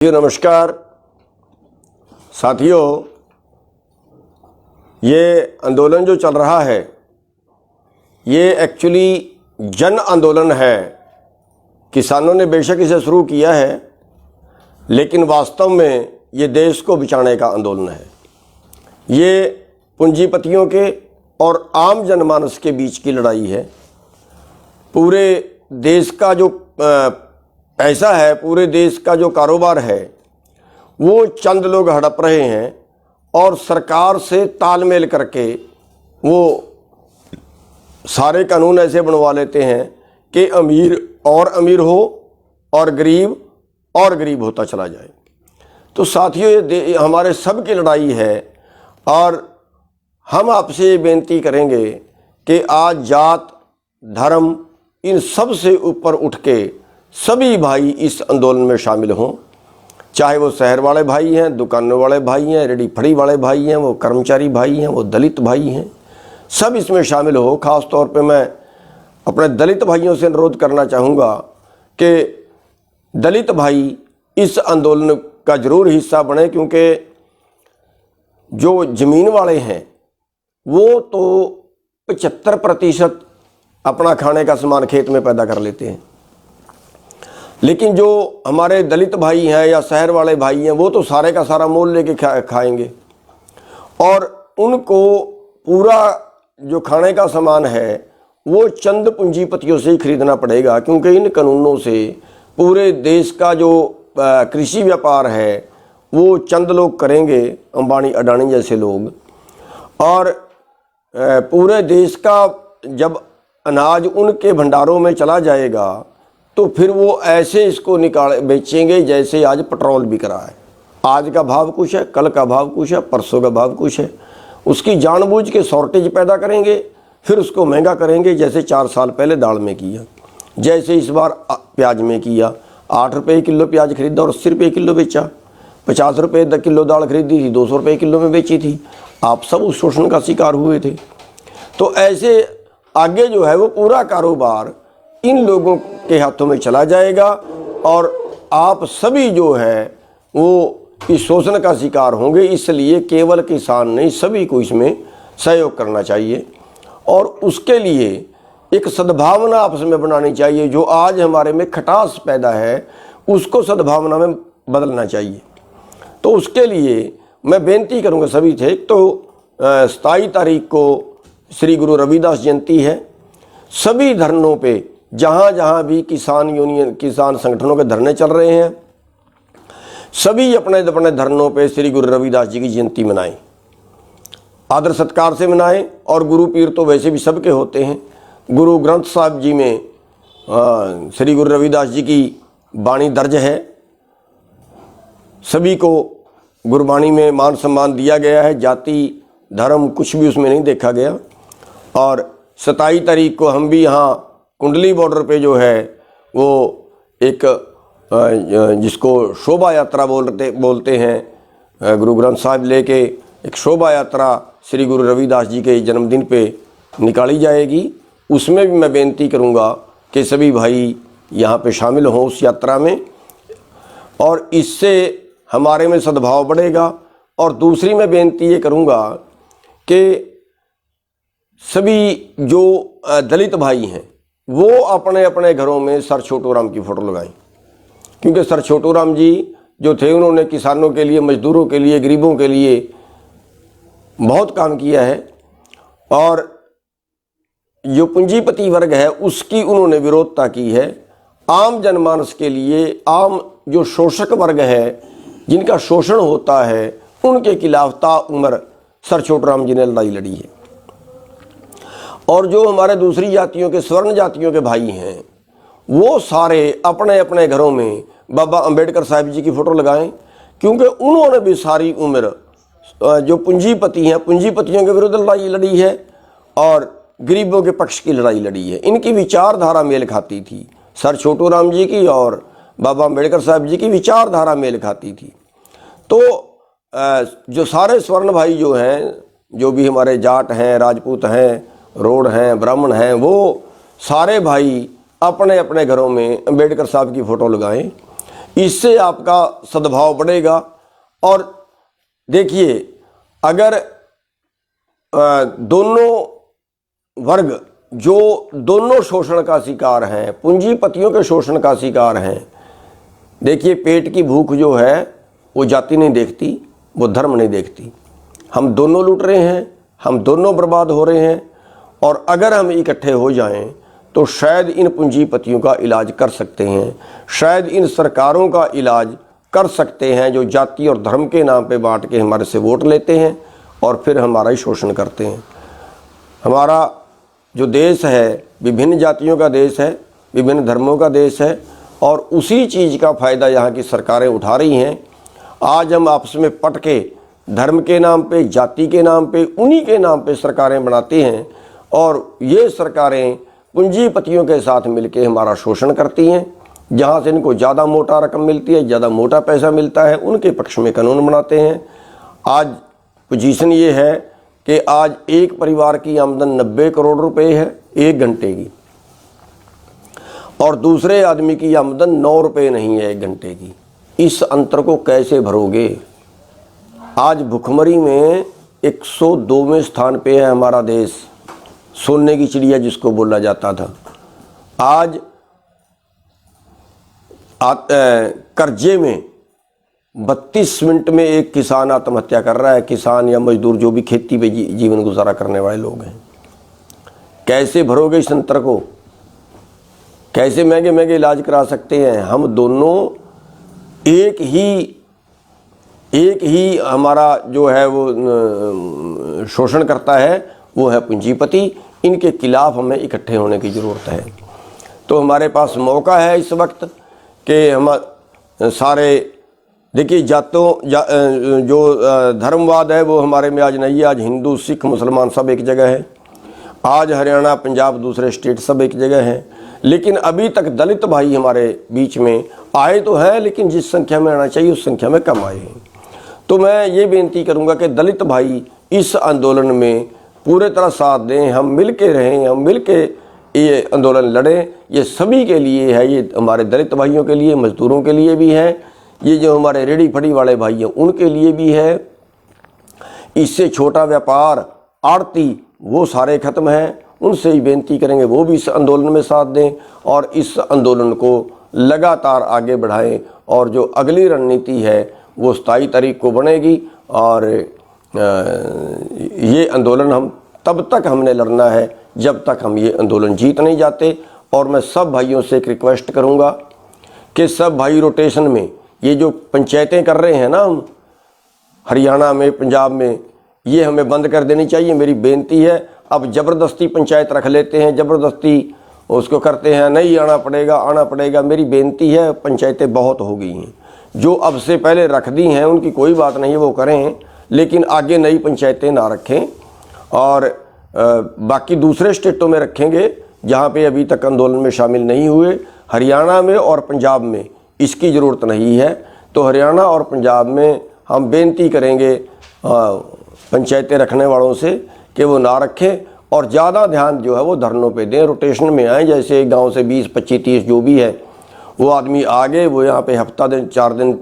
जी नमस्कार साथियों, ये आंदोलन जो चल रहा है ये एक्चुअली जन आंदोलन है। किसानों ने बेशक इसे शुरू किया है, लेकिन वास्तव में ये देश को बचाने का आंदोलन है। ये पूंजीपतियों के और आम जनमानस के बीच की लड़ाई है। पूरे देश का जो पैसा है, पूरे देश का जो कारोबार है, वो चंद लोग हड़प रहे हैं और सरकार से तालमेल करके वो सारे कानून ऐसे बनवा लेते हैं कि अमीर और अमीर हो और गरीब होता चला जाए। तो साथियों, ये हमारे सब की लड़ाई है और हम आपसे ये बेनती करेंगे कि आज जात धर्म इन सब से ऊपर उठ के सभी भाई इस आंदोलन में शामिल हों। चाहे वो शहर वाले भाई हैं, दुकानों वाले भाई हैं, रेडी फड़ी वाले भाई हैं, वो कर्मचारी भाई हैं, वो दलित भाई हैं, सब इसमें शामिल हो। ख़ास तौर पे मैं अपने दलित भाइयों से अनुरोध करना चाहूँगा कि दलित भाई इस आंदोलन का ज़रूर हिस्सा बने, क्योंकि जो ज़मीन वाले हैं वो तो 75% अपना खाने का सामान खेत में पैदा कर लेते हैं, लेकिन जो हमारे दलित भाई हैं या शहर वाले भाई हैं वो तो सारे का सारा मोल लेके खाएंगे और उनको पूरा जो खाने का सामान है वो चंद पूंजीपतियों से ही खरीदना पड़ेगा, क्योंकि इन कानूनों से पूरे देश का जो कृषि व्यापार है वो चंद लोग करेंगे, अंबानी अडानी जैसे लोग। और पूरे देश का जब अनाज उनके भंडारों में चला जाएगा तो फिर वो ऐसे इसको बेचेंगे जैसे आज पेट्रोल बिक रहा है। आज का भाव कुछ है, कल का भाव कुछ है, परसों का भाव कुछ है। उसकी जानबूझ के शॉर्टेज पैदा करेंगे, फिर उसको महंगा करेंगे, जैसे 4 साल पहले दाल में किया, जैसे इस बार प्याज में किया। 8 रुपये किलो प्याज खरीदा और 80 रुपये किलो बेचा। 50 रुपये किलो दाल खरीदी थी, 200 रुपये किलो में बेची थी। आप सब उस शोषण का शिकार हुए थे। तो ऐसे आगे जो है वो पूरा कारोबार इन लोगों के हाथों में चला जाएगा और आप सभी जो है वो इस शोषण का शिकार होंगे। इसलिए केवल किसान नहीं, सभी को इसमें सहयोग करना चाहिए और उसके लिए एक सद्भावना आपस में बनानी चाहिए। जो आज हमारे में खटास पैदा है उसको सद्भावना में बदलना चाहिए। तो उसके लिए मैं बेनती करूँगा सभी से, तो 27 तारीख को श्री गुरु रविदास जयंती है। सभी धरनों पे जहाँ जहाँ भी किसान संगठनों के धरने चल रहे हैं, सभी अपने अपने धरनों पे श्री गुरु रविदास जी की जयंती मनाएं, आदर सत्कार से मनाएं। और गुरु पीर तो वैसे भी सबके होते हैं। गुरु ग्रंथ साहिब जी में श्री गुरु रविदास जी की वाणी दर्ज है। सभी को गुरबाणी में मान सम्मान दिया गया है, जाति धर्म कुछ भी उसमें नहीं देखा गया। और 27 तारीख को हम भी यहाँ कुंडली बॉर्डर पे जो है वो एक जिसको शोभा यात्रा बोलते हैं, गुरु ग्रंथ साहिब लेके एक शोभा यात्रा श्री गुरु रविदास जी के जन्मदिन पे निकाली जाएगी। उसमें भी मैं बेनती करूँगा कि सभी भाई यहाँ पे शामिल हों उस यात्रा में, और इससे हमारे में सद्भाव बढ़ेगा। और दूसरी मैं बेनती ये करूँगा कि सभी जो दलित भाई हैं वो अपने अपने घरों में सर छोटू राम की फ़ोटो लगाएं, क्योंकि सर छोटू राम जी जो थे उन्होंने किसानों के लिए, मजदूरों के लिए, गरीबों के लिए बहुत काम किया है। और जो पूंजीपति वर्ग है उसकी उन्होंने विरोधता की है। आम जनमानस के लिए, आम जो शोषक वर्ग है जिनका शोषण होता है, उनके खिलाफ ताउम्र सर छोटू राम जी ने लड़ाई लड़ी है। और जो हमारे दूसरी जातियों के, स्वर्ण जातियों के भाई हैं, वो सारे अपने अपने घरों में बाबा अंबेडकर साहब जी की फ़ोटो लगाएं, क्योंकि उन्होंने भी सारी उम्र जो पूंजीपति हैं, पूंजीपतियों के विरुद्ध लड़ाई लड़ी है और गरीबों के पक्ष की लड़ाई लड़ी है। इनकी विचारधारा मेल खाती थी, सर छोटू राम जी की और बाबा अंबेडकर साहब जी की विचारधारा मेल खाती थी। तो जो सारे स्वर्ण भाई जो हैं, जो भी हमारे जाट हैं, राजपूत हैं, रोड हैं, ब्राह्मण हैं, वो सारे भाई अपने अपने घरों में अंबेडकर साहब की फ़ोटो लगाएं। इससे आपका सद्भाव बढ़ेगा। और देखिए, अगर दोनों वर्ग जो दोनों शोषण का शिकार हैं, पूंजीपतियों के शोषण का शिकार हैं, देखिए पेट की भूख जो है वो जाति नहीं देखती, वो धर्म नहीं देखती। हम दोनों लूट रहे हैं, हम दोनों बर्बाद हो रहे हैं। और अगर हम इकट्ठे हो जाएं तो शायद इन पूंजीपतियों का इलाज कर सकते हैं, शायद इन सरकारों का इलाज कर सकते हैं जो जाति और धर्म के नाम पे बांट के हमारे से वोट लेते हैं और फिर हमारा ही शोषण करते हैं। हमारा जो देश है विभिन्न जातियों का देश है, विभिन्न धर्मों का देश है, और उसी चीज़ का फ़ायदा यहाँ की सरकारें उठा रही हैं। आज हम आपस में पट के धर्म के नाम पे, जाति के नाम पे, उन्हीं के नाम पे सरकारें बनाती हैं, और ये सरकारें पूंजीपतियों के साथ मिलके हमारा शोषण करती हैं। जहाँ से इनको ज़्यादा मोटा रकम मिलती है, ज़्यादा मोटा पैसा मिलता है, उनके पक्ष में कानून बनाते हैं। आज पोजीशन ये है कि आज एक परिवार की आमदन 90 करोड़ रुपए है 1 घंटे की, और दूसरे आदमी की आमदन 9 रुपये नहीं है 1 घंटे की। इस अंतर को कैसे भरोगे? आज भुखमरी में 102वें स्थान पे है हमारा देश, सोने की चिड़िया जिसको बोला जाता था। आज कर्जे में 32 मिनट में एक किसान आत्महत्या कर रहा है। किसान या मजदूर जो भी खेती पे जीवन गुजारा करने वाले लोग हैं। कैसे भरोगे इस अंतर को? कैसे महंगे महंगे इलाज करा सकते हैं? हम दोनों एक ही हमारा जो है वो शोषण करता है, वो है पूंजीपति। इनके खिलाफ हमें इकट्ठे होने की ज़रूरत है। तो हमारे पास मौका है इस वक्त कि हम सारे, देखिए जो धर्मवाद है वो हमारे में आज नहीं है। आज हिंदू, सिख, मुसलमान सब एक जगह है। आज हरियाणा, पंजाब, दूसरे स्टेट सब एक जगह हैं। लेकिन अभी तक दलित भाई हमारे बीच में आए तो हैं, लेकिन जिस संख्या में आना चाहिए उस संख्या में कम आए हैं। तो मैं ये बेनती करूंगा कि दलित भाई इस आंदोलन में पूरे तरह साथ दें, हम मिल के रहें, हम मिल के ये आंदोलन लड़ें। ये सभी के लिए है, ये हमारे दलित भाइयों के लिए, मजदूरों के लिए भी है, ये जो हमारे रेडी फड़ी वाले भाई हैं उनके लिए भी है। इससे छोटा व्यापार, आड़ती, वो सारे खत्म हैं। उनसे ही बेनती करेंगे वो भी इस आंदोलन में साथ दें और इस आंदोलन को लगातार आगे बढ़ाएं। और जो अगली रणनीति है वो 27 तारीख को बनेगी। और ये आंदोलन हम तब तक हमने लड़ना है जब तक हम ये आंदोलन जीत नहीं जाते। और मैं सब भाइयों से एक रिक्वेस्ट करूँगा कि सब भाई रोटेशन में ये जो पंचायतें कर रहे हैं ना हम हरियाणा में, पंजाब में, ये हमें बंद कर देनी चाहिए। मेरी बेनती है। अब ज़बरदस्ती पंचायत रख लेते हैं, ज़बरदस्ती उसको करते हैं, नहीं आना पड़ेगा। मेरी बेनती है, पंचायतें बहुत हो गई हैं। जो अब से पहले रख दी हैं उनकी कोई बात नहीं है, वो करें, लेकिन आगे नई पंचायतें ना रखें। और बाकी दूसरे स्टेटों में रखेंगे जहाँ पे अभी तक आंदोलन में शामिल नहीं हुए। हरियाणा में और पंजाब में इसकी ज़रूरत नहीं है। तो हरियाणा और पंजाब में हम बेनती करेंगे पंचायतें रखने वालों से कि वो ना रखें और ज़्यादा ध्यान जो है वो धरनों पे दें, रोटेशन में आएँ। जैसे एक गांव से 20, 25, 30 जो भी है वो आदमी आगे, वो यहाँ पे हफ्ता दिन, 4 दिन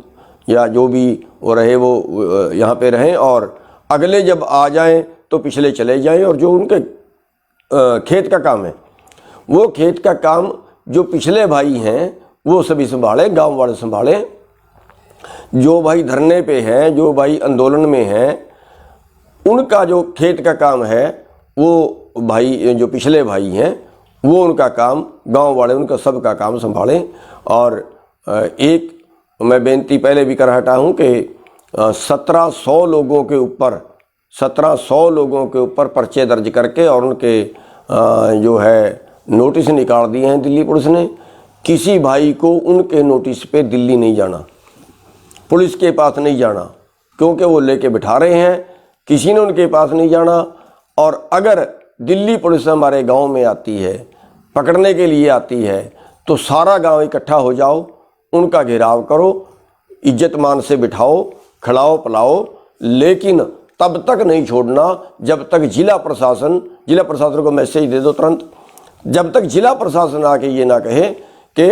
या जो भी वो रहे वो यहाँ पे रहें, और अगले जब आ जाएं तो पिछले चले जाएं। और जो उनके खेत का काम है वो खेत का काम जो पिछले भाई हैं वो सभी संभालें, गाँव वाले संभालें। जो भाई धरने पे हैं, जो भाई आंदोलन में हैं, उनका जो खेत का काम है वो भाई जो पिछले भाई हैं वो उनका काम, गांव वाले उनका सब का काम संभालें। और एक मैं बेनती पहले भी कर हटा हूँ कि 1700 लोगों के ऊपर पर्चे दर्ज करके और उनके जो है नोटिस निकाल दिए हैं दिल्ली पुलिस ने। किसी भाई को उनके नोटिस पे दिल्ली नहीं जाना, पुलिस के पास नहीं जाना, क्योंकि वो लेके बिठा रहे हैं। किसी ने उनके पास नहीं जाना। और अगर दिल्ली पुलिस हमारे गांव में आती है, पकड़ने के लिए आती है, तो सारा गांव इकट्ठा हो जाओ, उनका घेराव करो, इज्जत मान से बिठाओ, खिलाओ पिलाओ, लेकिन तब तक नहीं छोड़ना जब तक जिला प्रशासन को मैसेज दे दो तुरंत, जब तक जिला प्रशासन आके ये ना कहे कि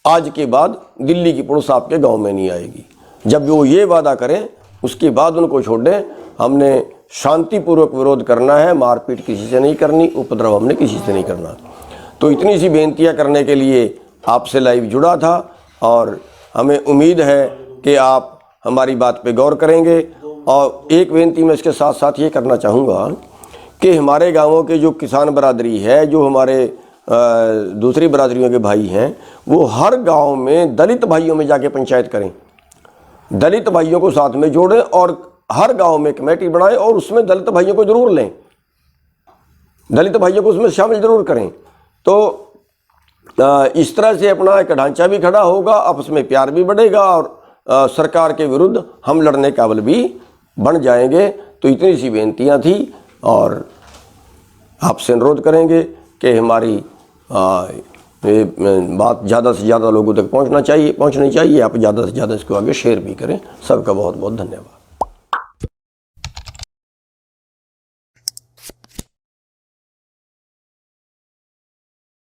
आज के बाद दिल्ली की पुलिस आपके गांव में नहीं आएगी। जब वो ये वादा करें उसके बाद उनको छोड़ें। हमने शांतिपूर्वक विरोध करना है, मारपीट किसी से नहीं करनी, उपद्रव हमने किसी से नहीं करना। तो इतनी सी बेनतियां करने के लिए आपसे लाइव जुड़ा था और हमें उम्मीद है कि आप हमारी बात पे गौर करेंगे। और एक बेनती मैं इसके साथ साथ ये करना चाहूँगा कि हमारे गांवों के जो किसान बरादरी है, जो हमारे दूसरी बरादरियों के भाई हैं, वो हर गांव में दलित भाइयों में जाके पंचायत करें, दलित भाइयों को साथ में जोड़ें और हर गांव में कमेटी बनाएं और उसमें दलित भाइयों को जरूर लें, दलित भाइयों को उसमें शामिल जरूर करें। तो इस तरह से अपना एक ढांचा भी खड़ा होगा, आपस में प्यार भी बढ़ेगा और सरकार के विरुद्ध हम लड़ने काबिल भी बन जाएंगे। तो इतनी सी बेनतियां थी और आपसे अनुरोध करेंगे कि हमारी ये बात ज़्यादा से ज़्यादा लोगों तक पहुंचनी चाहिए। आप ज़्यादा से ज़्यादा इसको आगे शेयर भी करें। सबका बहुत बहुत धन्यवाद।